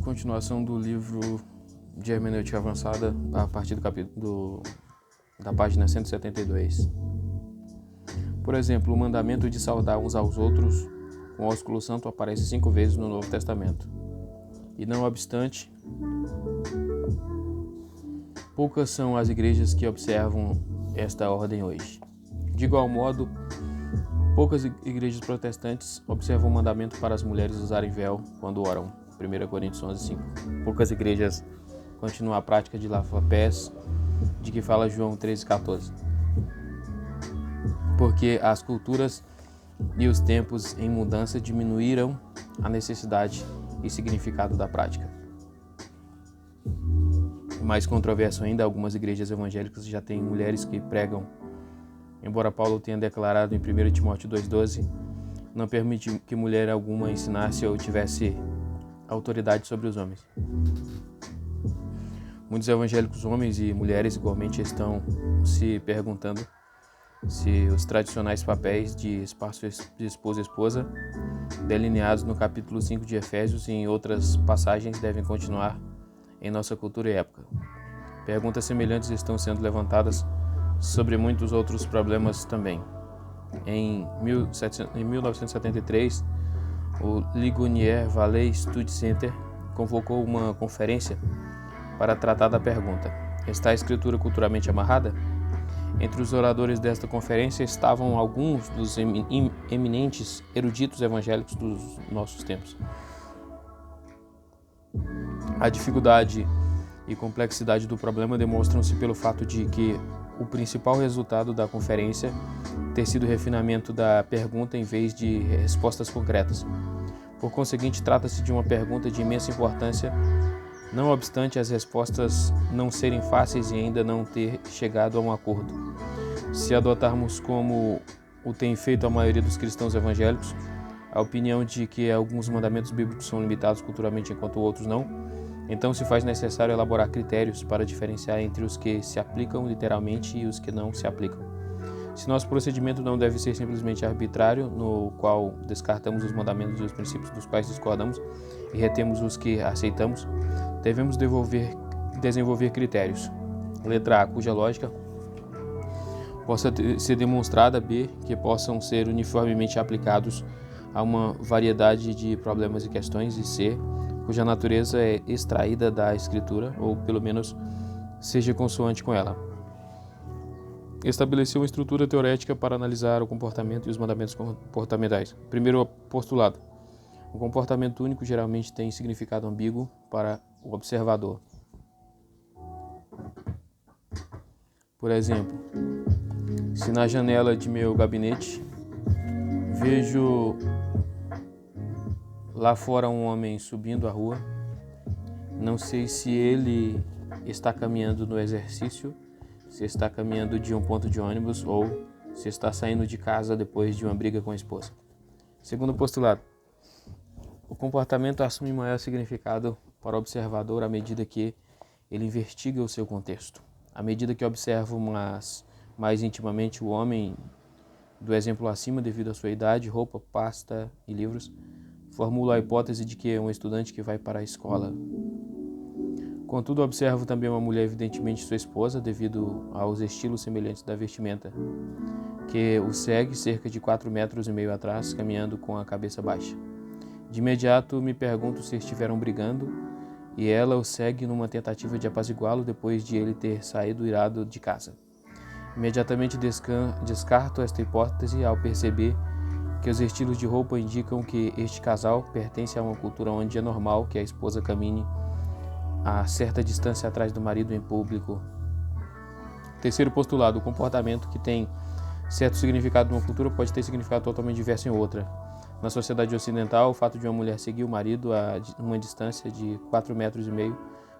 continuação do livro de Hermenêutica Avançada, a partir da página 172. Por exemplo, o mandamento de saudar uns aos outros com ósculo santo aparece 5 vezes no Novo Testamento. E não obstante, poucas são as igrejas que observam esta ordem hoje. De igual modo, poucas igrejas protestantes observam o mandamento para as mulheres usarem véu quando oram. 1 Coríntios 11:5. Poucas igrejas continuam a prática de lava-pés, de que fala João 13:14. Porque as culturas e os tempos em mudança diminuíram a necessidade e significado da prática. Mais controverso ainda, algumas igrejas evangélicas já têm mulheres que pregam. Embora Paulo tenha declarado em 1 Timóteo 2,12, não permite que mulher alguma ensinasse ou tivesse autoridade sobre os homens. Muitos evangélicos, homens e mulheres, igualmente estão se perguntando se os tradicionais papéis de espaço de esposa e esposa, delineados no capítulo 5 de Efésios e em outras passagens, devem continuar em nossa cultura e época. Perguntas semelhantes estão sendo levantadas sobre muitos outros problemas também. Em 1973, o Ligonier Valley Study Center convocou uma conferência para tratar da pergunta: está a escritura culturalmente amarrada? Entre os oradores desta conferência estavam alguns dos eminentes eruditos evangélicos dos nossos tempos. A dificuldade e complexidade do problema demonstram-se pelo fato de que o principal resultado da conferência ter sido o refinamento da pergunta em vez de respostas concretas. Por conseguinte, trata-se de uma pergunta de imensa importância, não obstante as respostas não serem fáceis e ainda não ter chegado a um acordo. Se adotarmos, como o tem feito a maioria dos cristãos evangélicos, a opinião de que alguns mandamentos bíblicos são limitados culturalmente enquanto outros não, então se faz necessário elaborar critérios para diferenciar entre os que se aplicam literalmente e os que não se aplicam. Se nosso procedimento não deve ser simplesmente arbitrário, no qual descartamos os mandamentos e os princípios dos quais discordamos e retemos os que aceitamos, devemos desenvolver critérios. Letra A, cuja lógica possa ser demonstrada. B, que possam ser uniformemente aplicados a uma variedade de problemas e questões. E C, cuja natureza é extraída da Escritura, ou pelo menos seja consoante com ela. Estabeleceu uma estrutura teorética para analisar o comportamento e os mandamentos comportamentais. Primeiro postulado: o comportamento único geralmente tem significado ambíguo para o observador. Por exemplo, se na janela de meu gabinete vejo lá fora um homem subindo a rua, não sei se ele está caminhando no exercício, se está caminhando de um ponto de ônibus ou se está saindo de casa depois de uma briga com a esposa. Segundo postulado: o comportamento assume maior significado para o observador à medida que ele investiga o seu contexto. À medida que observa mais intimamente o homem do exemplo acima devido à sua idade, roupa, pasta e livros, formula a hipótese de que é um estudante que vai para a escola. Contudo, observo também uma mulher, evidentemente sua esposa, devido aos estilos semelhantes da vestimenta, que o segue cerca de 4,5 metros atrás, caminhando com a cabeça baixa. De imediato me pergunto se estiveram brigando, e ela o segue numa tentativa de apaziguá-lo depois de ele ter saído irado de casa. Imediatamente descarto esta hipótese ao perceber que os estilos de roupa indicam que este casal pertence a uma cultura onde é normal que a esposa caminhe a certa distância atrás do marido em público. Terceiro postulado: o comportamento que tem certo significado numa cultura pode ter significado totalmente diverso em outra. Na sociedade ocidental, o fato de uma mulher seguir o marido a uma distância de 4,5 metros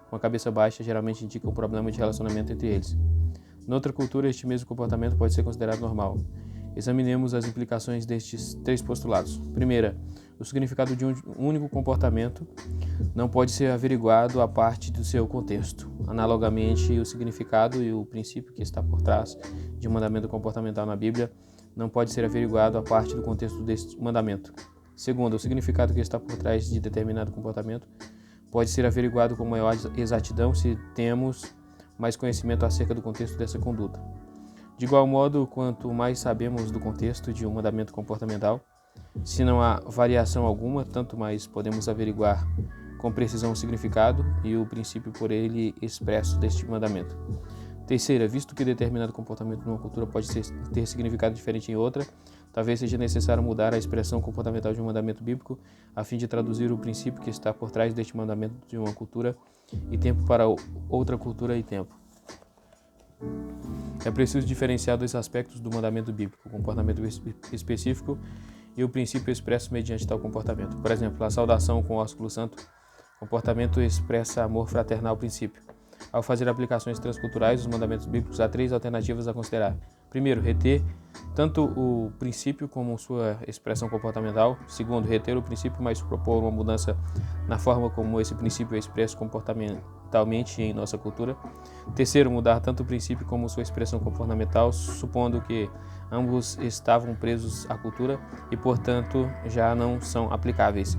com a cabeça baixa geralmente indica um problema de relacionamento entre eles. Noutra cultura, este mesmo comportamento pode ser considerado normal. Examinemos as implicações destes 3 postulados. Primeira: o significado de um único comportamento não pode ser averiguado a parte do seu contexto. Analogamente, o significado e o princípio que está por trás de um mandamento comportamental na Bíblia não pode ser averiguado a parte do contexto deste mandamento. Segundo, o significado que está por trás de determinado comportamento pode ser averiguado com maior exatidão se temos mais conhecimento acerca do contexto dessa conduta. De igual modo, quanto mais sabemos do contexto de um mandamento comportamental, se não há variação alguma, tanto mais podemos averiguar com precisão o significado e o princípio por ele expresso deste mandamento. Terceira, visto que determinado comportamento numa cultura pode ter significado diferente em outra, talvez seja necessário mudar a expressão comportamental de um mandamento bíblico a fim de traduzir o princípio que está por trás deste mandamento de uma cultura e tempo para outra cultura e tempo. É preciso diferenciar dois aspectos do mandamento bíblico, o comportamento específico e o princípio expresso mediante tal comportamento. Por exemplo, a saudação com o ósculo santo, comportamento expressa amor fraternal ao princípio. Ao fazer aplicações transculturais dos mandamentos bíblicos, há três alternativas a considerar. Primeiro, reter tanto o princípio como sua expressão comportamental. Segundo, reter o princípio, mas propor uma mudança na forma como esse princípio é expresso comportamentalmente em nossa cultura. Terceiro, mudar tanto o princípio como sua expressão comportamental, supondo que ambos estavam presos à cultura e, portanto, já não são aplicáveis.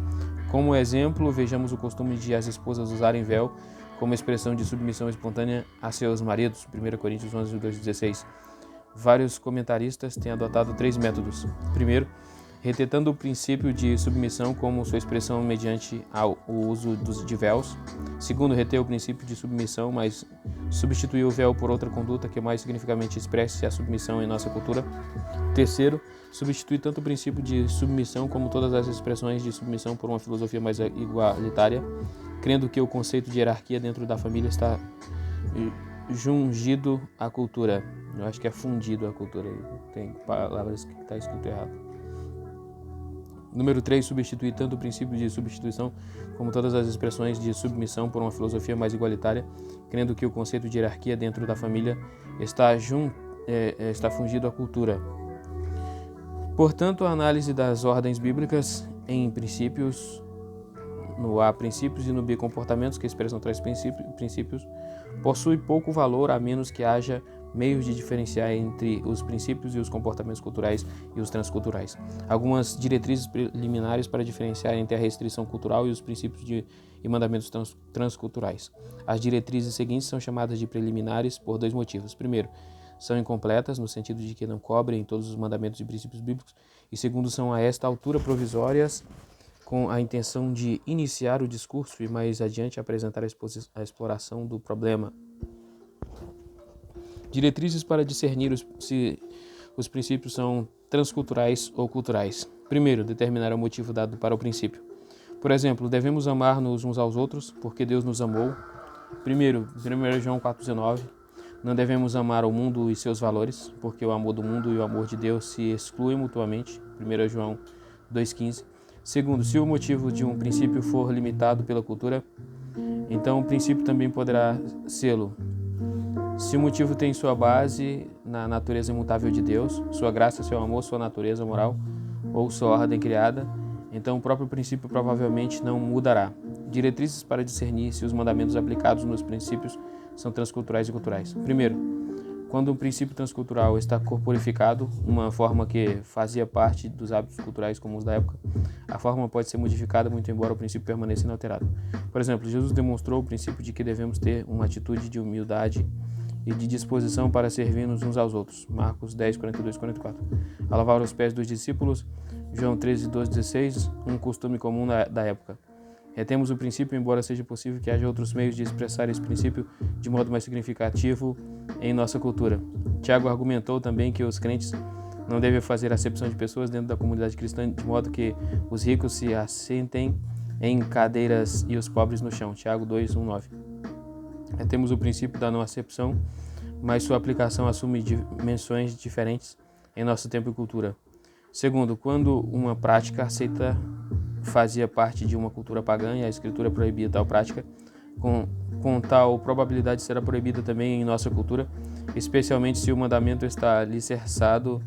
Como exemplo, vejamos o costume de as esposas usarem véu como expressão de submissão espontânea a seus maridos, 1 Coríntios 11, 2,16. Vários comentaristas têm adotado três métodos. Primeiro, retetando o princípio de submissão como sua expressão mediante o uso de véus. Segundo, reter o princípio de submissão, mas substituir o véu por outra conduta que mais significativamente expresse a submissão em nossa cultura. Terceiro, substituir tanto o princípio de submissão como todas as expressões de submissão por uma filosofia mais igualitária, crendo que o conceito de hierarquia dentro da família está jungido à cultura. Eu acho que é fundido à cultura. Tem palavras que está escrito errado. Número 3, substituir tanto o princípio de substituição como todas as expressões de submissão por uma filosofia mais igualitária, crendo que o conceito de hierarquia dentro da família está fundido à cultura. Portanto, a análise das ordens bíblicas em princípios, no A, princípios, e no B, comportamentos que expressam tais princípios, possui pouco valor a menos que haja meios de diferenciar entre os princípios e os comportamentos culturais e os transculturais. Algumas diretrizes preliminares para diferenciar entre a restrição cultural e os princípios e mandamentos transculturais. As diretrizes seguintes são chamadas de preliminares por dois motivos. Primeiro, são incompletas, no sentido de que não cobrem todos os mandamentos e princípios bíblicos. E segundo, são a esta altura provisórias, com a intenção de iniciar o discurso e mais adiante apresentar a exploração do problema. Diretrizes para discernir se os princípios são transculturais ou culturais. Primeiro, determinar o motivo dado para o princípio. Por exemplo, devemos amar-nos uns aos outros porque Deus nos amou. Primeiro, 1 João 4,19. Não devemos amar o mundo e seus valores, porque o amor do mundo e o amor de Deus se excluem mutuamente. 1 João 2,15. Segundo, se o motivo de um princípio for limitado pela cultura, então o princípio também poderá sê-lo. Se o motivo tem sua base na natureza imutável de Deus, sua graça, seu amor, sua natureza moral ou sua ordem criada, então o próprio princípio provavelmente não mudará. Diretrizes para discernir se os mandamentos aplicados nos princípios são transculturais e culturais. Primeiro, quando um princípio transcultural está corporificado, uma forma que fazia parte dos hábitos culturais comuns da época, a forma pode ser modificada muito embora o princípio permaneça inalterado. Por exemplo, Jesus demonstrou o princípio de que devemos ter uma atitude de humildade e de disposição para servir-nos uns aos outros. Marcos 10, 42 e 44. A lavar os pés dos discípulos, João 13, 12, 16, um costume comum da época. Retemos o princípio, embora seja possível que haja outros meios de expressar esse princípio de modo mais significativo em nossa cultura. Tiago argumentou também que os crentes não devem fazer acepção de pessoas dentro da comunidade cristã, de modo que os ricos se assentem em cadeiras e os pobres no chão. Tiago 2, 1, 9. Temos o princípio da não acepção, mas sua aplicação assume dimensões diferentes em nosso tempo e cultura. Segundo, quando uma prática aceita fazia parte de uma cultura pagã e a Escritura proibia tal prática, com tal probabilidade será proibida também em nossa cultura, especialmente se o mandamento está alicerçado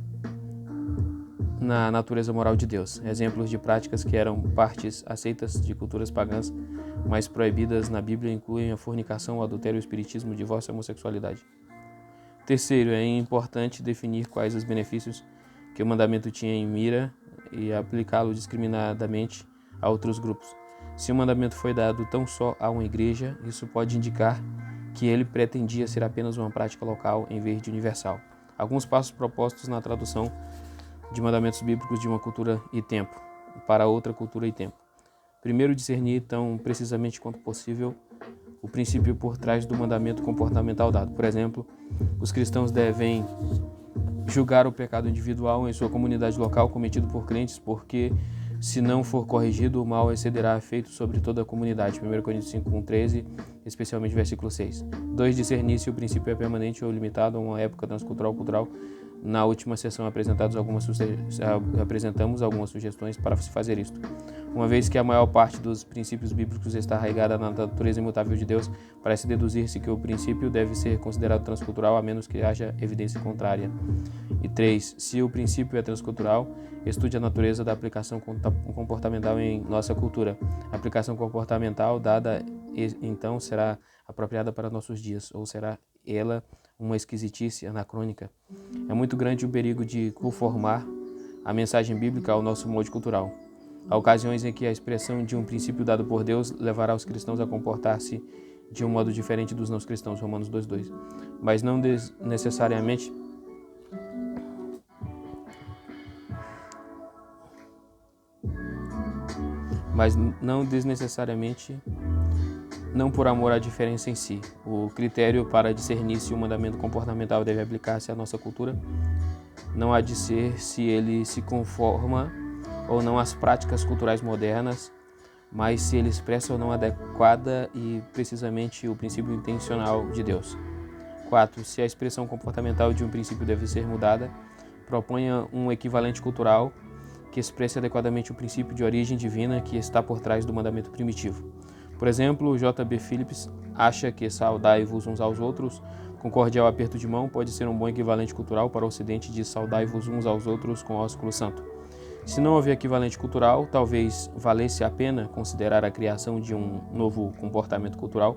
na natureza moral de Deus. Exemplos de práticas que eram partes aceitas de culturas pagãs, mas proibidas na Bíblia, incluem a fornicação, o adultério, o espiritismo, o divórcio e a homossexualidade. Terceiro, é importante definir quais os benefícios que o mandamento tinha em mira e aplicá-lo discriminadamente a outros grupos. Se o mandamento foi dado tão só a uma igreja, isso pode indicar que ele pretendia ser apenas uma prática local em vez de universal. Alguns passos propostos na tradução de mandamentos bíblicos de uma cultura e tempo para outra cultura e tempo. Primeiro, discernir tão precisamente quanto possível o princípio por trás do mandamento comportamental dado. Por exemplo, os cristãos devem julgar o pecado individual em sua comunidade local cometido por crentes, porque se não for corrigido, o mal excederá efeito sobre toda a comunidade. 1 Coríntios 5:13, especialmente versículo 6. 2. Discernir se o princípio é permanente ou limitado a uma época transcultural ou cultural. Na última sessão apresentamos algumas sugestões para se fazer isto. Uma vez que a maior parte dos princípios bíblicos está arraigada na natureza imutável de Deus, parece deduzir-se que o princípio deve ser considerado transcultural a menos que haja evidência contrária. E 3. Se o princípio é transcultural, estude a natureza da aplicação comportamental em nossa cultura. A aplicação comportamental dada então será apropriada para nossos dias, ou será ela uma esquisitice anacrônica? É muito grande o perigo de conformar a mensagem bíblica ao nosso molde cultural. Há ocasiões em que a expressão de um princípio dado por Deus levará os cristãos a comportar-se de um modo diferente dos não cristãos, Romanos 2:2, mas não desnecessariamente não por amor à diferença em si. O critério para discernir se o mandamento comportamental deve aplicar-se à nossa cultura não há de ser se ele se conforma ou não às práticas culturais modernas, mas se ele expressa ou não adequada e precisamente o princípio intencional de Deus. 4. Se a expressão comportamental de um princípio deve ser mudada, proponha um equivalente cultural que expresse adequadamente o princípio de origem divina que está por trás do mandamento primitivo. Por exemplo, J.B. Phillips acha que saudai-vos uns aos outros com cordial aperto de mão pode ser um bom equivalente cultural para o ocidente de saudai-vos uns aos outros com ósculo santo. Se não houver equivalente cultural, talvez valesse a pena considerar a criação de um novo comportamento cultural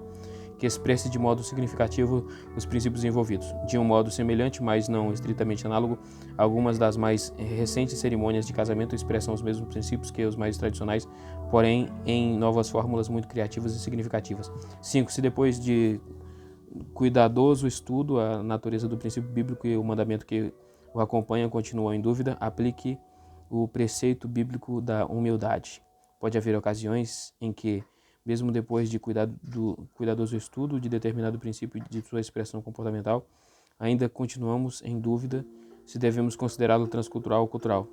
que expresse de modo significativo os princípios envolvidos. De um modo semelhante, mas não estritamente análogo, algumas das mais recentes cerimônias de casamento expressam os mesmos princípios que os mais tradicionais, porém em novas fórmulas muito criativas e significativas. 5. Se depois de cuidadoso estudo a natureza do princípio bíblico e o mandamento que o acompanha continua em dúvida, aplique o preceito bíblico da humildade. Pode haver ocasiões em que, mesmo depois de cuidadoso estudo de determinado princípio de sua expressão comportamental, ainda continuamos em dúvida se devemos considerá-lo transcultural ou cultural.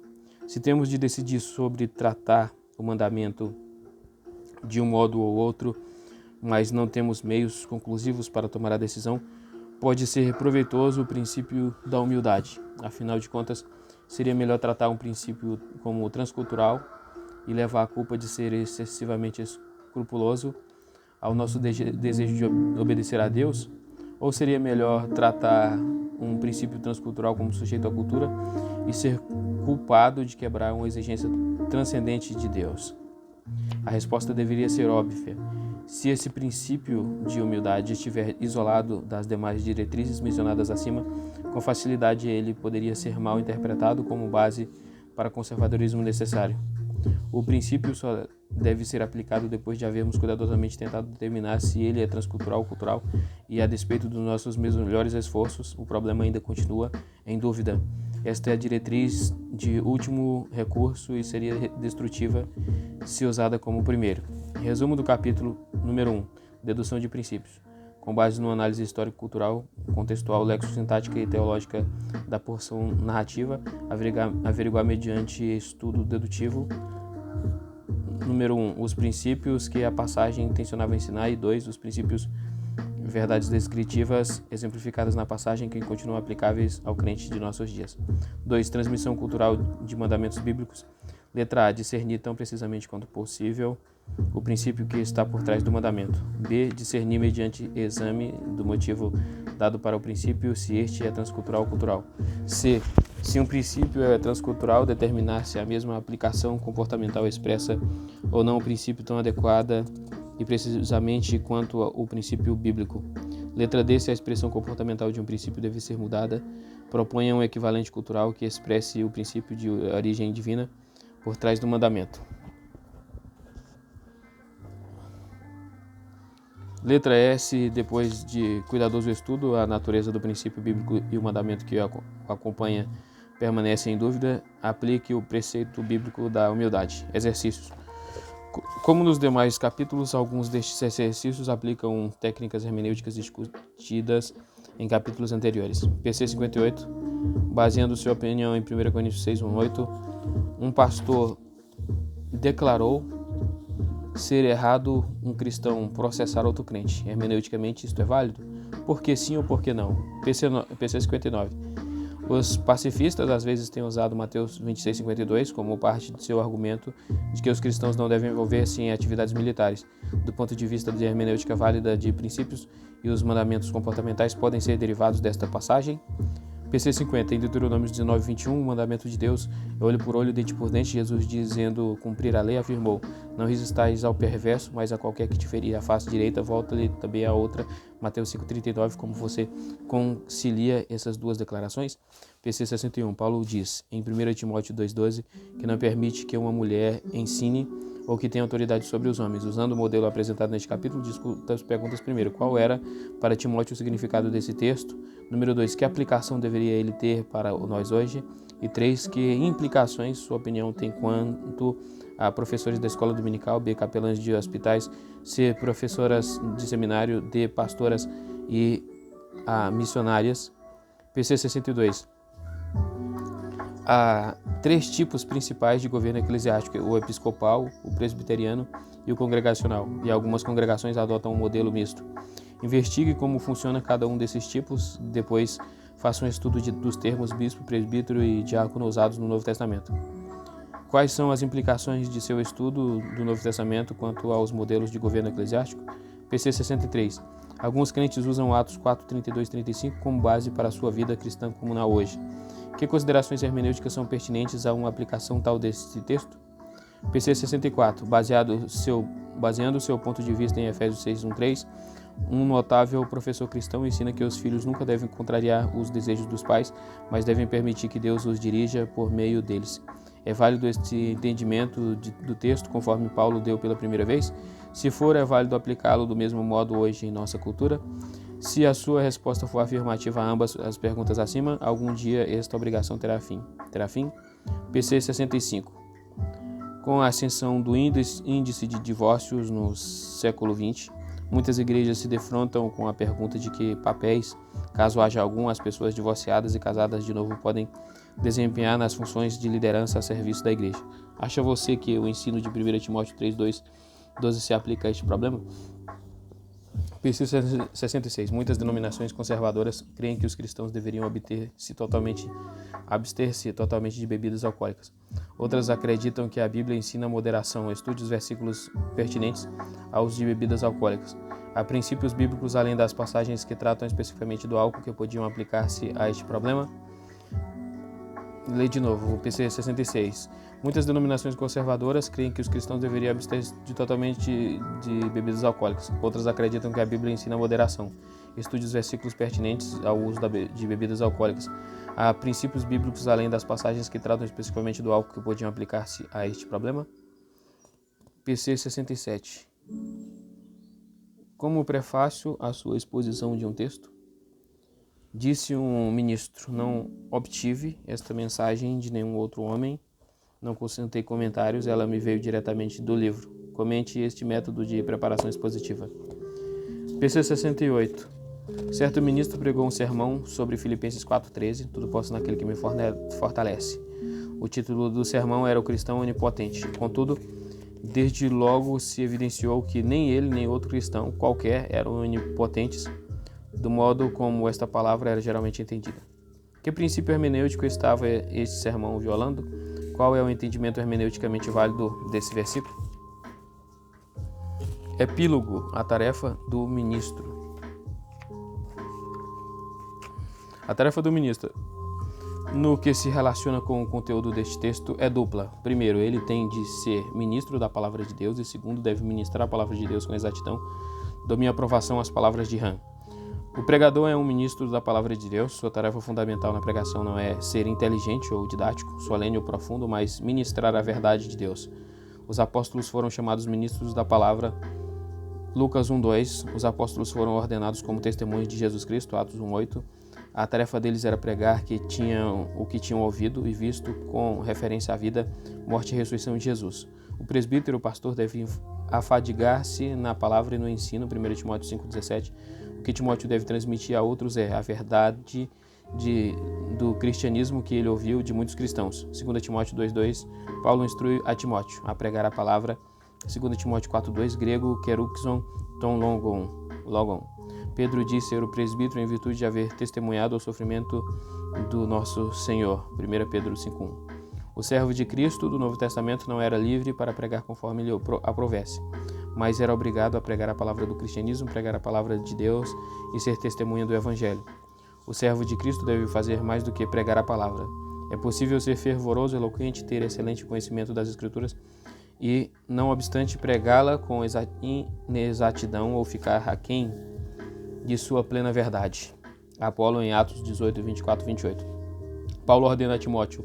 Se temos de decidir sobre tratar o mandamento de um modo ou outro, mas não temos meios conclusivos para tomar a decisão, pode ser proveitoso o princípio da humildade. Afinal de contas, seria melhor tratar um princípio como transcultural e levar a culpa de ser excessivamente escrupuloso ao nosso desejo de obedecer a Deus? Ou seria melhor tratar um princípio transcultural como sujeito à cultura e ser culpado de quebrar uma exigência transcendente de Deus? A resposta deveria ser óbvia. Se esse princípio de humildade estiver isolado das demais diretrizes mencionadas acima, com facilidade ele poderia ser mal interpretado como base para conservadorismo necessário. O princípio só deve ser aplicado depois de havermos cuidadosamente tentado determinar se ele é transcultural ou cultural, e a despeito dos nossos melhores esforços, o problema ainda continua em dúvida. Esta é a diretriz de último recurso e seria destrutiva se usada como primeiro. Resumo do capítulo número 1, Dedução de princípios. Com base numa análise histórico-cultural, contextual, lexo-sintática e teológica da porção narrativa, averiguar mediante estudo dedutivo. Número 1, os princípios que a passagem intencionava ensinar, e 2, os princípios, verdades descritivas exemplificadas na passagem que continuam aplicáveis ao crente de nossos dias. 2, transmissão cultural de mandamentos bíblicos. Letra A, discernir tão precisamente quanto possível o princípio que está por trás do mandamento. B, discernir mediante exame do motivo dado para o princípio, se este é transcultural ou cultural. C, se um princípio é transcultural, determinar se a mesma aplicação comportamental expressa ou não o princípio tão adequada e precisamente quanto o princípio bíblico. Letra D, se a expressão comportamental de um princípio deve ser mudada, proponha um equivalente cultural que expresse o princípio de origem divina por trás do mandamento. Letra S, depois de cuidadoso estudo, a natureza do princípio bíblico e o mandamento que o acompanha permanece em dúvida, aplique o preceito bíblico da humildade. Exercícios. Como nos demais capítulos, alguns destes exercícios aplicam técnicas hermenêuticas discutidas em capítulos anteriores. PC 58, baseando sua opinião em 1 Coríntios 6:1-8, um pastor declarou ser errado um cristão processar outro crente. Hermeneuticamente, isto é válido? Por que sim ou por que não? PC 59. Os pacifistas às vezes têm usado Mateus 26:52 como parte de seu argumento de que os cristãos não devem envolver-se em atividades militares. Do ponto de vista de hermenêutica válida de princípios e os mandamentos comportamentais podem ser derivados desta passagem. PC 50, em Deuteronômio 19:21, o mandamento de Deus é olho por olho, dente por dente. Jesus, dizendo cumprir a lei, afirmou: não resistais ao perverso, mas a qualquer que te ferir a face direita, volta-lhe também a outra. Mateus 5:39, como você concilia essas duas declarações? PC 61, Paulo diz, em 1 Timóteo 2:12, que não permite que uma mulher ensine ou que tenha autoridade sobre os homens. Usando o modelo apresentado neste capítulo, discuta as perguntas. Primeiro, qual era para Timóteo o significado desse texto? Número 2, que aplicação deveria ele ter para nós hoje? E 3, que implicações sua opinião tem quanto a professores da escola dominical, B, capelãs de hospitais, C, professoras de seminário, D, pastoras e missionárias? PC 62. Há 3 tipos principais de governo eclesiástico: o episcopal, o presbiteriano e o congregacional, e algumas congregações adotam um modelo misto. Investigue como funciona cada um desses tipos, depois faça um estudo dos termos bispo, presbítero e diácono usados no Novo Testamento. Quais são as implicações de seu estudo do Novo Testamento quanto aos modelos de governo eclesiástico? PC 63. Alguns crentes usam Atos 4:32-35 como base para a sua vida cristã comunal hoje. Que considerações hermenêuticas são pertinentes a uma aplicação tal desse texto? PC 64. Baseando seu ponto de vista em Efésios 6:1-3, um notável professor cristão ensina que os filhos nunca devem contrariar os desejos dos pais, mas devem permitir que Deus os dirija por meio deles. É válido este entendimento do texto conforme Paulo deu pela primeira vez? Se for, é válido aplicá-lo do mesmo modo hoje em nossa cultura? Se a sua resposta for afirmativa a ambas as perguntas acima, algum dia esta obrigação terá fim? PC 65. Com a ascensão do índice de divórcios no século XX, muitas igrejas se defrontam com a pergunta de que papéis, caso haja algum, as pessoas divorciadas e casadas de novo podem desempenhar nas funções de liderança a serviço da igreja. Acha você que o ensino de 1 Timóteo 3:12 se aplica a este problema? PC 66. Muitas denominações conservadoras creem que os cristãos deveriam abster-se totalmente de bebidas alcoólicas. Outras acreditam que a Bíblia ensina moderação. Estude os versículos pertinentes ao uso de bebidas alcoólicas. Há princípios bíblicos, além das passagens que tratam especificamente do álcool, que podiam aplicar-se a este problema? Lê de novo, o PC 66. Muitas denominações conservadoras creem que os cristãos deveriam abster-se totalmente de bebidas alcoólicas. Outras acreditam que a Bíblia ensina moderação. Estude os versículos pertinentes ao uso de bebidas alcoólicas. Há princípios bíblicos, além das passagens que tratam especificamente do álcool, que podiam aplicar-se a este problema? PC 67. Como prefácio à sua exposição de um texto, disse um ministro: não obtive esta mensagem de nenhum outro homem, não consultei comentários, ela me veio diretamente do livro. Comente este método de preparação expositiva. PC 68. Certo ministro pregou um sermão sobre Filipenses 4:13, tudo posso naquele que me fortalece. O título do sermão era O Cristão Onipotente. Contudo, desde logo se evidenciou que nem ele nem outro cristão qualquer eram onipotentes, do modo como esta palavra era geralmente entendida. Que princípio hermenêutico estava este sermão violando? Qual é o entendimento hermeneuticamente válido desse versículo? Epílogo, a tarefa do ministro. A tarefa do ministro, no que se relaciona com o conteúdo deste texto, é dupla. Primeiro, ele tem de ser ministro da palavra de Deus, e segundo, deve ministrar a palavra de Deus com exatidão. Dou minha aprovação às palavras de Ram. O pregador é um ministro da palavra de Deus. Sua tarefa fundamental na pregação não é ser inteligente ou didático, solene ou profundo, mas ministrar a verdade de Deus. Os apóstolos foram chamados ministros da palavra Lucas 1:2, os apóstolos foram ordenados como testemunhos de Jesus Cristo, Atos 1:8. A tarefa deles era pregar o que tinham ouvido e visto com referência à vida, morte e ressurreição de Jesus. O presbítero, o pastor, deve afadigar-se na palavra e no ensino, 1 Timóteo 5,17. O que Timóteo deve transmitir a outros é a verdade do cristianismo que ele ouviu de muitos cristãos. 2 Timóteo 2,2, Paulo instrui a Timóteo a pregar a palavra. 2 Timóteo 4,2, grego, keruxon, ton logon. Pedro diz ser o presbítero em virtude de haver testemunhado o sofrimento do nosso Senhor. 1 Pedro 5,1. O servo de Cristo do Novo Testamento não era livre para pregar conforme lhe aprovesse, mas era obrigado a pregar a palavra do cristianismo, pregar a palavra de Deus e ser testemunha do Evangelho. O servo de Cristo deve fazer mais do que pregar a palavra. É possível ser fervoroso, eloquente, ter excelente conhecimento das Escrituras e, não obstante, pregá-la com inexatidão ou ficar aquém de sua plena verdade. Apolo em Atos 18, 24 e 28. Paulo ordena a Timóteo: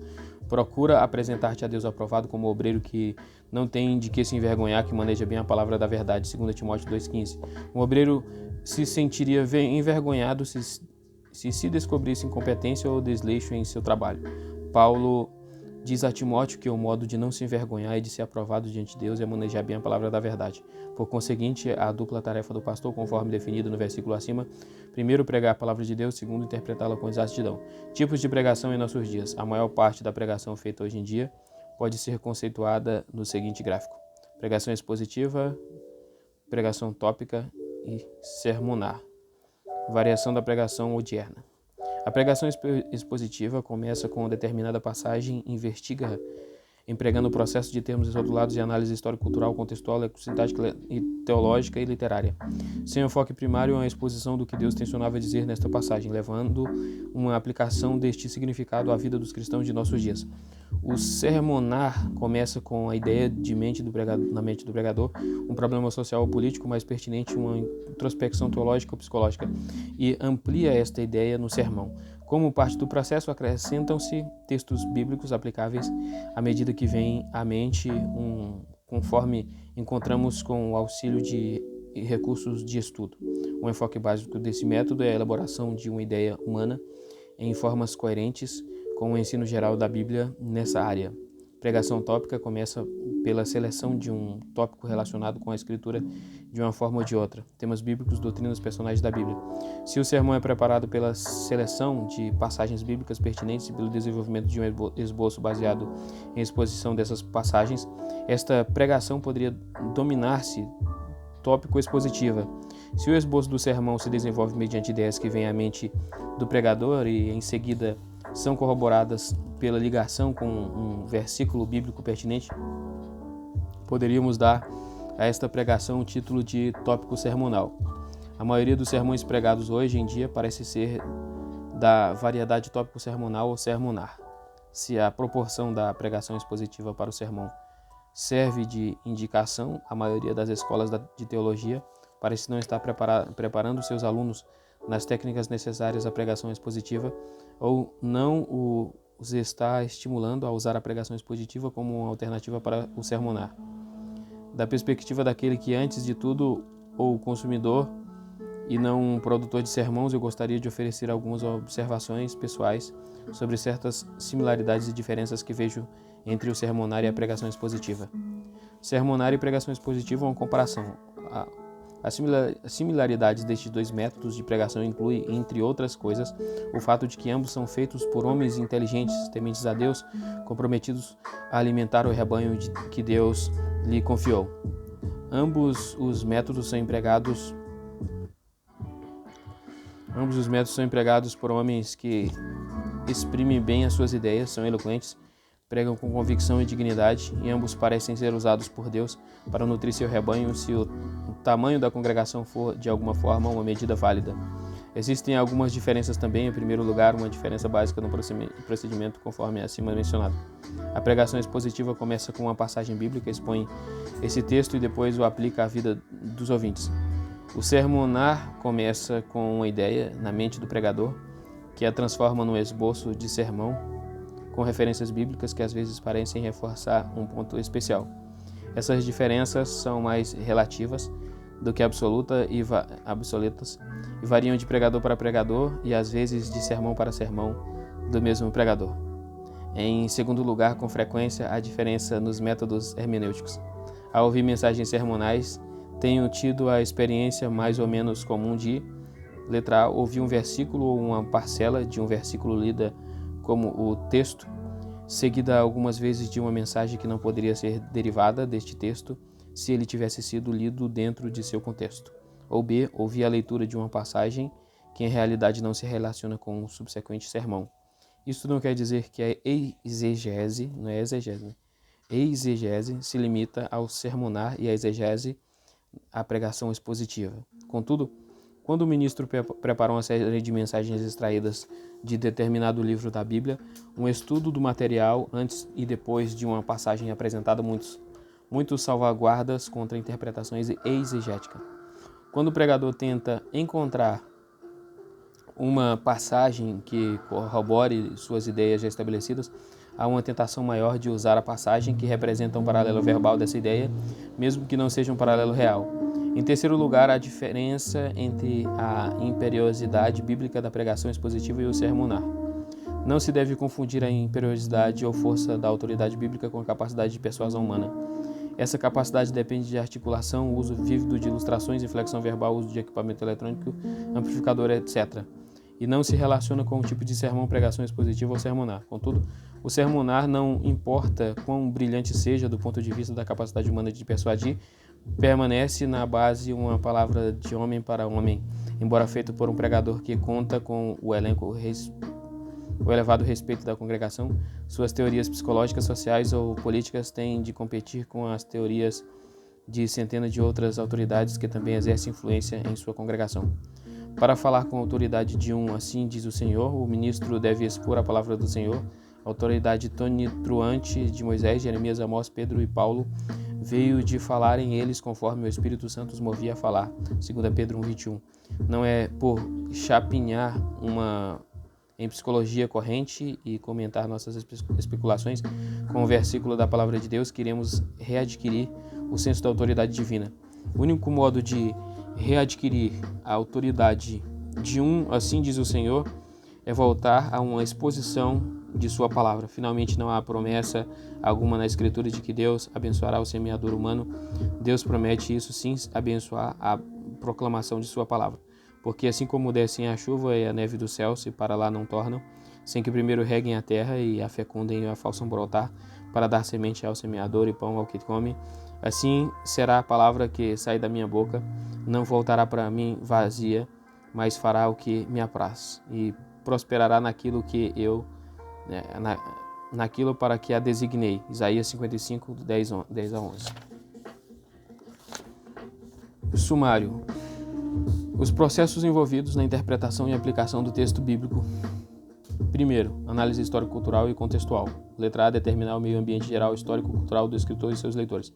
procura apresentar-te a Deus aprovado como obreiro que não tem de que se envergonhar, que maneja bem a palavra da verdade. 2 Timóteo 2,15. Um obreiro se sentiria envergonhado se descobrisse incompetência ou desleixo em seu trabalho. Paulo diz a Timóteo que o modo de não se envergonhar e de ser aprovado diante de Deus é manejar bem a palavra da verdade. Por conseguinte, a dupla tarefa do pastor, conforme definido no versículo acima: primeiro, pregar a palavra de Deus; segundo, interpretá-la com exatidão. Tipos de pregação em nossos dias. A maior parte da pregação feita hoje em dia pode ser conceituada no seguinte gráfico: pregação expositiva, pregação tópica e sermonar. Variação da pregação odierna. A pregação expositiva começa com determinada passagem, investiga, empregando o processo de termos rotulados e análise histórico-cultural, contextual, lexicosintática, teológica e literária. Seu enfoque primário é a exposição do que Deus tensionava dizer nesta passagem, levando uma aplicação deste significado à vida dos cristãos de nossos dias. O sermonar começa com a ideia na mente do pregador, um problema social ou político mais pertinente, uma introspecção teológica ou psicológica, e amplia esta ideia no sermão. Como parte do processo, acrescentam-se textos bíblicos aplicáveis à medida que vem à mente, conforme encontramos com o auxílio de recursos de estudo. O enfoque básico desse método é a elaboração de uma ideia humana em formas coerentes com o ensino geral da Bíblia nessa área. Pregação tópica começa pela seleção de um tópico relacionado com a escritura de uma forma ou de outra. Temas bíblicos, doutrinas, personagens da Bíblia. Se o sermão é preparado pela seleção de passagens bíblicas pertinentes e pelo desenvolvimento de um esboço baseado em exposição dessas passagens, esta pregação poderia dominar-se tópico expositiva. Se o esboço do sermão se desenvolve mediante ideias que vêm à mente do pregador e em seguida são corroboradas pela ligação com um versículo bíblico pertinente, poderíamos dar a esta pregação o título de tópico sermonal. A maioria dos sermões pregados hoje em dia parece ser da variedade tópico sermonal ou sermonar. Se a proporção da pregação expositiva para o sermão serve de indicação, a maioria das escolas de teologia parece não estar preparando seus alunos nas técnicas necessárias à pregação expositiva, ou não os está estimulando a usar a pregação expositiva como uma alternativa para o sermonar. Da perspectiva daquele que, antes de tudo, ou consumidor e não um produtor de sermões, eu gostaria de oferecer algumas observações pessoais sobre certas similaridades e diferenças que vejo entre o sermonar e a pregação expositiva. Sermonar e pregação expositiva é uma comparação. As similaridades destes dois métodos de pregação incluem, entre outras coisas, o fato de que ambos são feitos por homens inteligentes, tementes a Deus, comprometidos a alimentar o rebanho que Deus lhe confiou. Ambos os métodos são empregados por homens que exprimem bem as suas ideias, são eloquentes, pregam com convicção e dignidade, e ambos parecem ser usados por Deus para nutrir seu rebanho se o tamanho da congregação for, de alguma forma, uma medida válida. Existem algumas diferenças também. Em primeiro lugar, uma diferença básica no procedimento conforme acima mencionado. A pregação expositiva começa com uma passagem bíblica, expõe esse texto e depois o aplica à vida dos ouvintes. O sermonar começa com uma ideia na mente do pregador, que a transforma num esboço de sermão, com referências bíblicas que às vezes parecem reforçar um ponto especial. Essas diferenças são mais relativas, do que absolutas e variam de pregador para pregador e às vezes de sermão para sermão do mesmo pregador. Em segundo lugar, com frequência, há diferença nos métodos hermenêuticos. Ao ouvir mensagens sermonais, tenho tido a experiência mais ou menos comum de, letra A, ouvir um versículo ou uma parcela de um versículo lida como o texto, seguida algumas vezes de uma mensagem que não poderia ser derivada deste texto se ele tivesse sido lido dentro de seu contexto. Ou B, ouvir a leitura de uma passagem que em realidade não se relaciona com o subsequente sermão. Isso não quer dizer que a exegese, não é exegese, né? Exegese se limita ao sermonar e a exegese à pregação expositiva. Contudo, quando o ministro prepara uma série de mensagens extraídas de determinado livro da Bíblia, um estudo do material antes e depois de uma passagem apresentada muitos salvaguardas contra interpretações exegéticas. Quando o pregador tenta encontrar uma passagem que corrobore suas ideias já estabelecidas, há uma tentação maior de usar a passagem que representa um paralelo verbal dessa ideia, mesmo que não seja um paralelo real. Em terceiro lugar, a diferença entre a imperiosidade bíblica da pregação expositiva e o sermonar. Não se deve confundir a imperiosidade ou força da autoridade bíblica com a capacidade de persuasão humana. Essa capacidade depende de articulação, uso vívido de ilustrações, inflexão verbal, uso de equipamento eletrônico, amplificador, etc. E não se relaciona com o tipo de sermão, pregação expositiva ou sermonar. Contudo, o sermonar, não importa quão brilhante seja do ponto de vista da capacidade humana de persuadir, permanece na base uma palavra de homem para homem, embora feito por um pregador que conta com o elevado respeito da congregação. Suas teorias psicológicas, sociais ou políticas têm de competir com as teorias de centenas de outras autoridades que também exercem influência em sua congregação. Para falar com a autoridade de um assim diz o Senhor, o ministro deve expor a palavra do Senhor. A autoridade tonitruante de Moisés, Jeremias, Amós, Pedro e Paulo veio de falarem eles conforme o Espírito Santo os movia a falar. 2 Pedro 1:21. Não é por chapinhar em psicologia corrente e comentar nossas especulações com o versículo da palavra de Deus que iremos readquirir o senso da autoridade divina. O único modo de readquirir a autoridade de um assim diz o Senhor é voltar a uma exposição de sua palavra. Finalmente, não há promessa alguma na Escritura de que Deus abençoará o semeador humano. Deus promete isso sim, abençoar a proclamação de sua palavra. Porque assim como descem a chuva e a neve do céu, se para lá não tornam, sem que primeiro reguem a terra e a fecundem e a façam brotar, para dar semente ao semeador e pão ao que come, assim será a palavra que sai da minha boca, não voltará para mim vazia, mas fará o que me apraz, e prosperará naquilo que naquilo para que a designei. Isaías 55, 10 a 11. Sumário. Os processos envolvidos na interpretação e aplicação do texto bíblico. Primeiro, análise histórico-cultural e contextual. Letra A, determinar o meio ambiente geral histórico-cultural do escritor e seus leitores.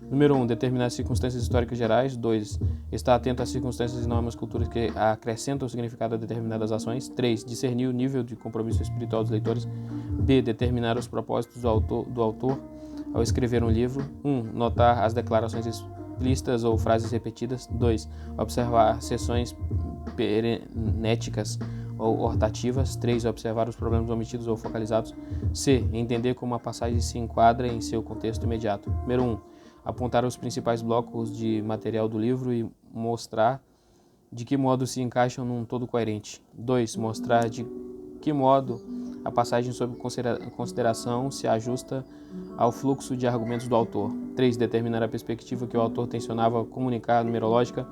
Número 1, determinar as circunstâncias históricas gerais. 2, estar atento às circunstâncias e normas culturais que acrescentam o significado a determinadas ações. 3, discernir o nível de compromisso espiritual dos leitores. B, determinar os propósitos do autor ao escrever um livro. 1, notar as declarações explícitas ou frases repetidas. 2, observar seções perenéticas ou hortativas. 3, observar os problemas omitidos ou focalizados. C, entender como a passagem se enquadra em seu contexto imediato. Número 1, apontar os principais blocos de material do livro e mostrar de que modo se encaixam num todo coerente. 2, mostrar de que modo a passagem sob consideração se ajusta ao fluxo de argumentos do autor. 3, determinar a perspectiva que o autor tensionava comunicar numerológica,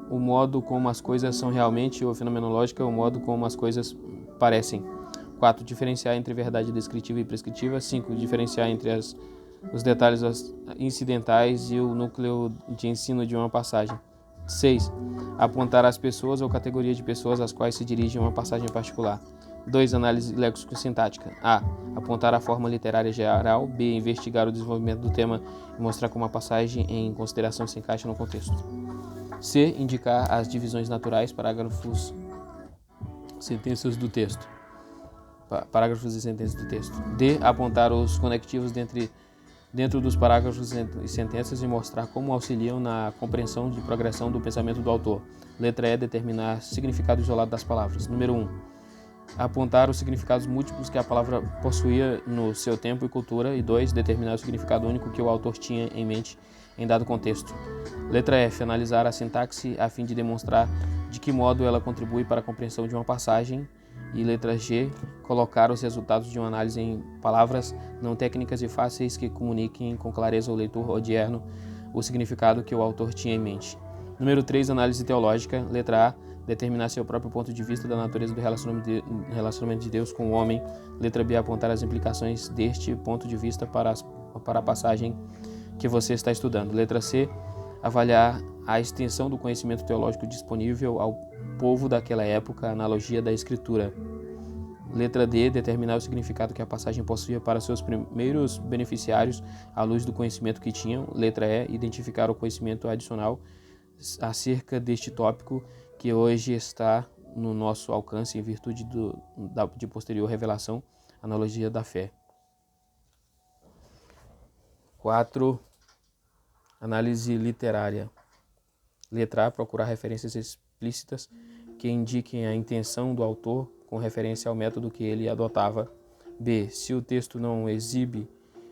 o modo como as coisas são realmente, ou fenomenológica, o modo como as coisas parecem. 4, diferenciar entre verdade descritiva e prescritiva. 5, diferenciar entre os detalhes incidentais e o núcleo de ensino de uma passagem. 6, apontar as pessoas ou categoria de pessoas às quais se dirige uma passagem particular. 2, análise léxico-sintática. A, apontar a forma literária geral. B, investigar o desenvolvimento do tema e mostrar como a passagem em consideração se encaixa no contexto. C, indicar as divisões naturais, parágrafos, sentenças do texto. Parágrafos e sentenças do texto. D, apontar os conectivos dentre dentro dos parágrafos e sentenças e mostrar como auxiliam na compreensão de progressão do pensamento do autor. Letra E, determinar significado isolado das palavras. Número 1. Apontar os significados múltiplos que a palavra possuía no seu tempo e cultura. E 2. Determinar o significado único que o autor tinha em mente em dado contexto. Letra F. Analisar a sintaxe a fim de demonstrar de que modo ela contribui para a compreensão de uma passagem. E letra G. Colocar os resultados de uma análise em palavras não técnicas e fáceis que comuniquem com clareza ao leitor odierno o significado que o autor tinha em mente. Número 3. Análise teológica. Letra A. Determinar seu próprio ponto de vista da natureza do relacionamento de Deus com o homem. Letra B. Apontar as implicações deste ponto de vista para a passagem que você está estudando. Letra C. Avaliar a extensão do conhecimento teológico disponível ao povo daquela época, analogia da Escritura. Letra D. Determinar o significado que a passagem possuía para seus primeiros beneficiários à luz do conhecimento que tinham. Letra E. Identificar o conhecimento adicional acerca deste tópico que hoje está no nosso alcance em virtude de posterior revelação, analogia da fé. 4. Análise literária. Letra A. Procurar referências explícitas que indiquem a intenção do autor com referência ao método que ele adotava. B. Se o texto não exibe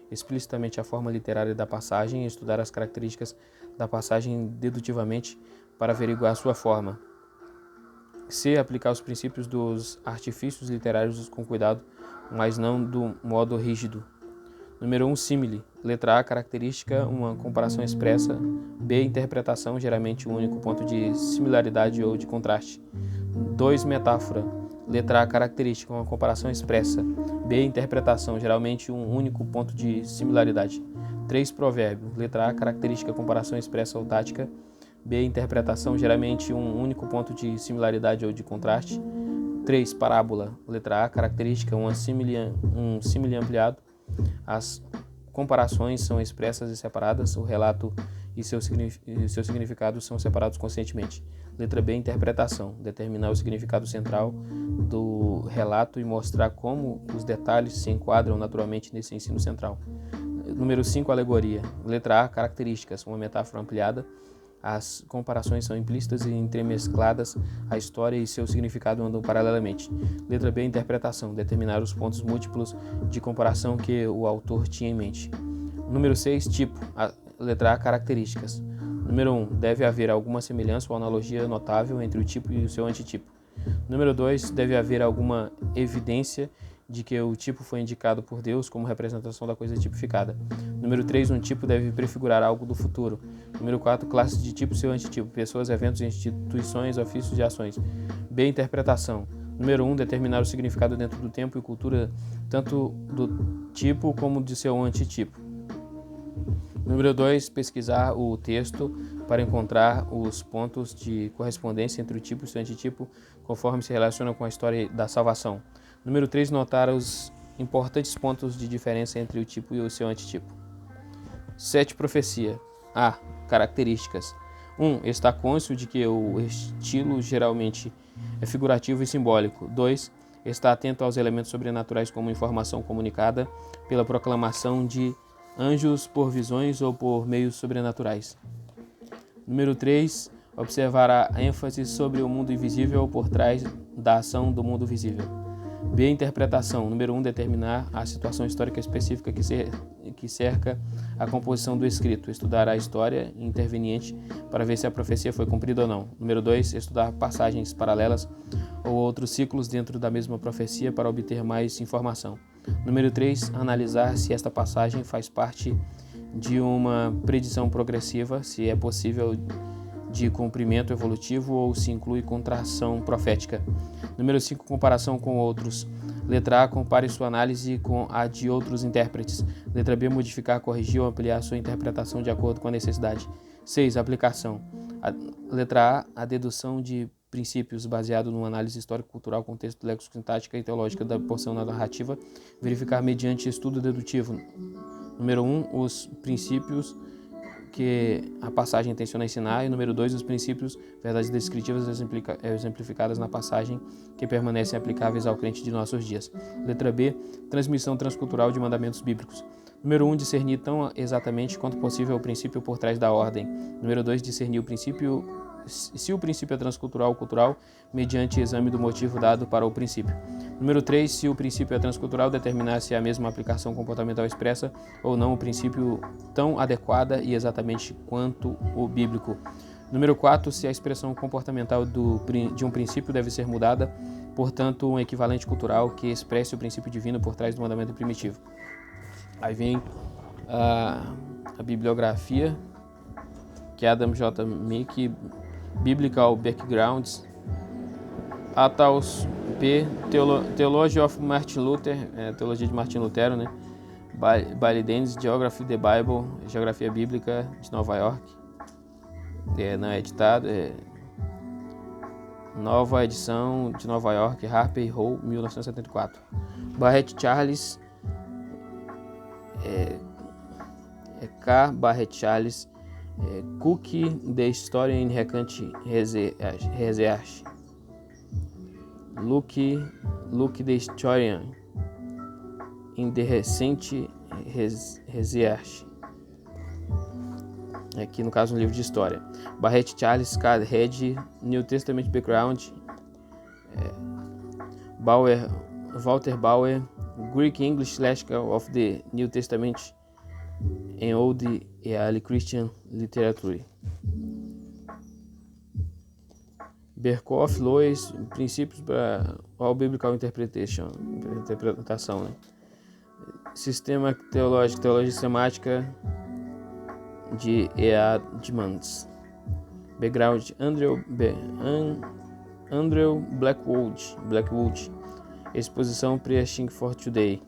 explicitamente a forma literária da passagem, estudar as características da passagem dedutivamente para averiguar sua forma. C. Aplicar os princípios dos artifícios literários com cuidado, mas não do modo rígido. Número 1. Símile. Letra A. Característica, uma comparação expressa. B. Interpretação, geralmente um único ponto de similaridade ou de contraste. 2. Metáfora. Letra A. Característica, uma comparação expressa. B. Interpretação, geralmente um único ponto de similaridade. 3. Provérbio. Letra A. Característica, comparação expressa ou tática. B. Interpretação, geralmente um único ponto de similaridade ou de contraste. 3. Parábola. Letra A. Característica, um símile ampliado. As comparações são expressas e separadas. O relato e seu significado são separados conscientemente. Letra B. Interpretação. Determinar o significado central do relato e mostrar como os detalhes se enquadram naturalmente nesse ensino central. Número 5. Alegoria. Letra A. Características. Uma metáfora ampliada. As comparações são implícitas e entremescladas, a história e seu significado andam paralelamente. Letra B. Interpretação. Determinar os pontos múltiplos de comparação que o autor tinha em mente. Número 6. Tipo. Letra A. Características. Número 1. Deve haver alguma semelhança ou analogia notável entre o tipo e o seu antitipo. Número 2. Deve haver alguma evidência de que o tipo foi indicado por Deus como representação da coisa tipificada. Número 3. Um tipo deve prefigurar algo do futuro. Número 4. Classes de tipo e seu antitipo. Pessoas, eventos, instituições, ofícios e ações. B. Interpretação. Número 1. Determinar o significado dentro do tempo e cultura, tanto do tipo como de seu antitipo. Número 2. Pesquisar o texto para encontrar os pontos de correspondência entre o tipo e seu antitipo, conforme se relaciona com a história da salvação. Número 3. Notar os importantes pontos de diferença entre o tipo e o seu antitipo. 7. Profecia. A. Características. 1. Está cônscio de que o estilo geralmente é figurativo e simbólico. 2. Está atento aos elementos sobrenaturais como informação comunicada pela proclamação de anjos por visões ou por meios sobrenaturais. Número 3. Observar a ênfase sobre o mundo invisível por trás da ação do mundo visível. B. Interpretação. Número 1. Determinar a situação histórica específica que cerca a composição do escrito. Estudar a história interveniente para ver se a profecia foi cumprida ou não. Número 2. Estudar passagens paralelas ou outros ciclos dentro da mesma profecia para obter mais informação. Número 3. Analisar se esta passagem faz parte de uma predição progressiva, se é possível de cumprimento evolutivo ou se inclui contração profética. Número 5. Comparação com outros. Letra A. Compare sua análise com a de outros intérpretes. Letra B. Modificar, corrigir ou ampliar sua interpretação de acordo com a necessidade. 6. Aplicação. Letra A. A dedução de princípios baseado numa análise histórico-cultural, contexto, léxico-sintática e teológica da porção narrativa. Verificar mediante estudo dedutivo. Número 1. Os princípios que a passagem intenciona ensinar. E número 2. Os princípios, verdades descritivas exemplificadas na passagem que permanecem aplicáveis ao crente de nossos dias. Letra B. Transmissão transcultural de mandamentos bíblicos. Número 1, discernir tão exatamente quanto possível o princípio por trás da ordem. Número 2, discernir o princípio, se o princípio é transcultural ou cultural, mediante exame do motivo dado para o princípio. Número 3, se o princípio é transcultural, determinar se é a mesma aplicação comportamental expressa ou não o princípio tão adequada e exatamente quanto o bíblico. Número 4, se a expressão comportamental de um princípio deve ser mudada, portanto, um equivalente cultural que expresse o princípio divino por trás do mandamento primitivo. Aí vem a bibliografia, que é Adam J. Meek, Biblical Backgrounds, Ataus P. Theology of Martin Luther, Teologia de Martin Lutero, né? Bailey Dennis, Geography of the Bible, Geografia Bíblica de Nova York, não é editado, nova edição de Nova York, Harper Hall, 1974. Barrett Charles, K. Barrett Charles, Cook, The Story in Recant Research, Luke The Historian in the Recent Research. Aqui no caso um livro de história. Barrett Charles, K. Head, New Testament Background, Walter Bauer, Greek English Lexical of the New Testament and Old and Early Christian Literature. Berkhoff, Lois, Princípios para All Biblical Interpretation, interpretação, né? Sistema Teológico, Teologia Sistemática de Edmonds. Background, Andrew Blackwood. Exposição Preaching for Today.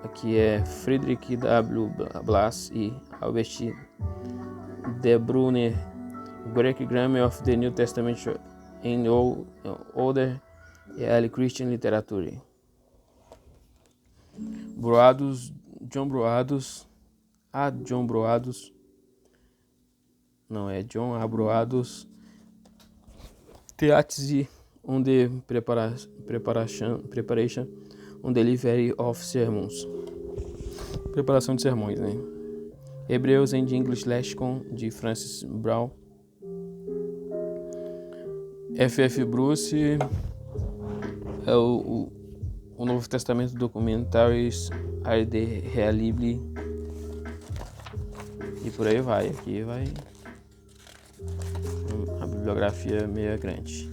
Aqui é Friedrich W. Blas e Albert De Brunner, Greek Grammar of the New Testament in Older Early Christian Literature. John Broaddus, Theatis on the Preparation on Delivery of Sermons. Preparação de sermões, né? Hebreus and English Lexicon, de Francis Brown. F.F. Bruce, o Novo Testamento Documentaries are the Reliable. E por aí vai. Aqui vai a bibliografia meio grande.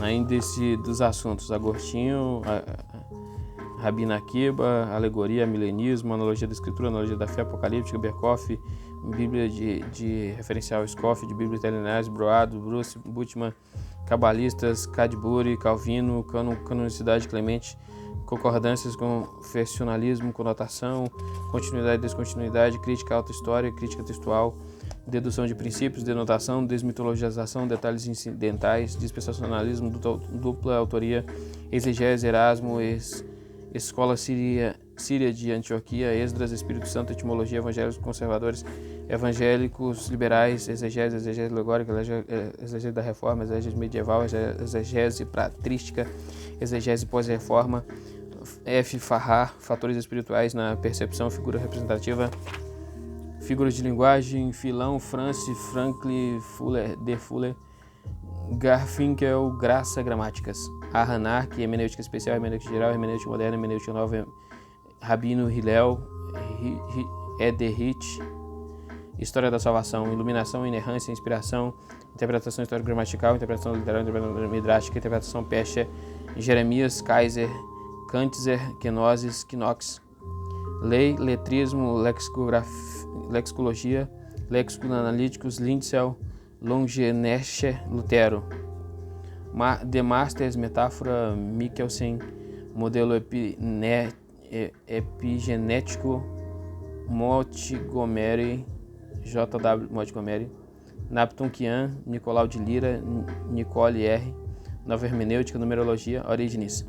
Na índice dos assuntos, Agostinho, Rabino Akiba, alegoria, milenismo, analogia da escritura, analogia da fé apocalíptica, Berkhoff, Bíblia de referencial Scoff, de Bíblia Italianais, Broado, Bruce, Bultmann, Cabalistas, Cadbury, Calvino, canonicidade Clemente, concordâncias, confessionalismo, conotação, continuidade e descontinuidade, crítica auto-história, crítica textual, dedução de princípios, denotação, desmitologização, detalhes incidentais, dispensacionalismo, dupla autoria, exegese, Erasmo, Escola Síria de Antioquia, Esdras, Espírito Santo, etimologia, evangélicos conservadores, evangélicos liberais, exegese alegórica, exegese da reforma, exegese medieval, exegese patrística, exegese pós-reforma, F. Farrar, fatores espirituais na percepção, figura representativa, figuras de linguagem, Filão, France, Franklin, Fuller, De Fuller, Garfinkel, Graça, gramáticas, Ahanark, hermenêutica especial, hermenêutica geral, hermenêutica moderna, hermenêutica nova, Rabino Hillel, Ederich, história da salvação, iluminação, inerrância, inspiração, interpretação histórico-gramatical, interpretação literária, interpretação midrástica, interpretação Pesha, Jeremias, Kaiser, Kantzer, Kenosis, Knox, lei, letrismo, lexicologia, léxico analíticos, Lindsel, Longenescher, Lutero, The Masters, metáfora, Mikkelsen, modelo epigenético, Montgomery, J.W. Montgomery, Naptunquian, Nicolau de Lira, Nicole R., Nova Hermenêutica, Numerologia, Orígenes,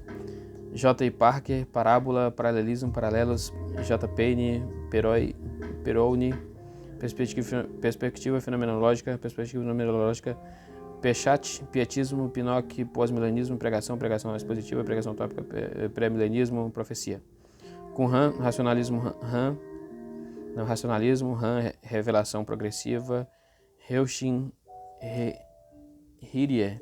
J. Parker, Parábola, Paralelismo, Paralelos, J. Payne, Perowne, Perspectiva Fenomenológica, Pechat, pietismo, Pinocchio, pós-milenismo, pregação expositiva, pregação tópica, pré-milenismo, profecia. Qumran, racionalismo, revelação progressiva, Heuchin, Hirie,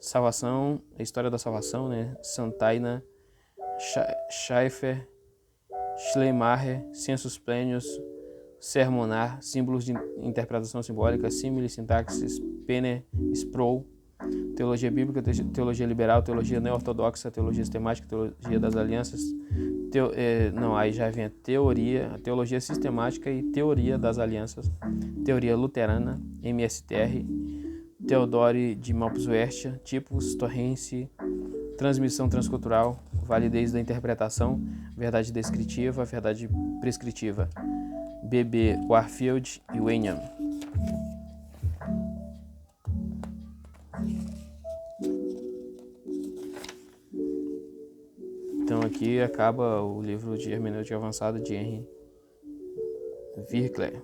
salvação, a história da salvação, né? Santaina, Schaeffer, Schleiermacher, sensus plenius, sermonar, símbolos de interpretação simbólica, símile, sintaxis, Pene, Sproul, teologia bíblica, teologia liberal, teologia neo-ortodoxa, teologia sistemática, teologia das alianças, aí já vem a teologia sistemática e teoria das alianças, teoria luterana, MSTR, Theodore de Maupassant, tipos, Torrence, transmissão transcultural, validez da interpretação, verdade descritiva, verdade prescritiva, B.B. Warfield e Wenham. Então aqui acaba o livro de hermenêutica avançada de Henry Virkler.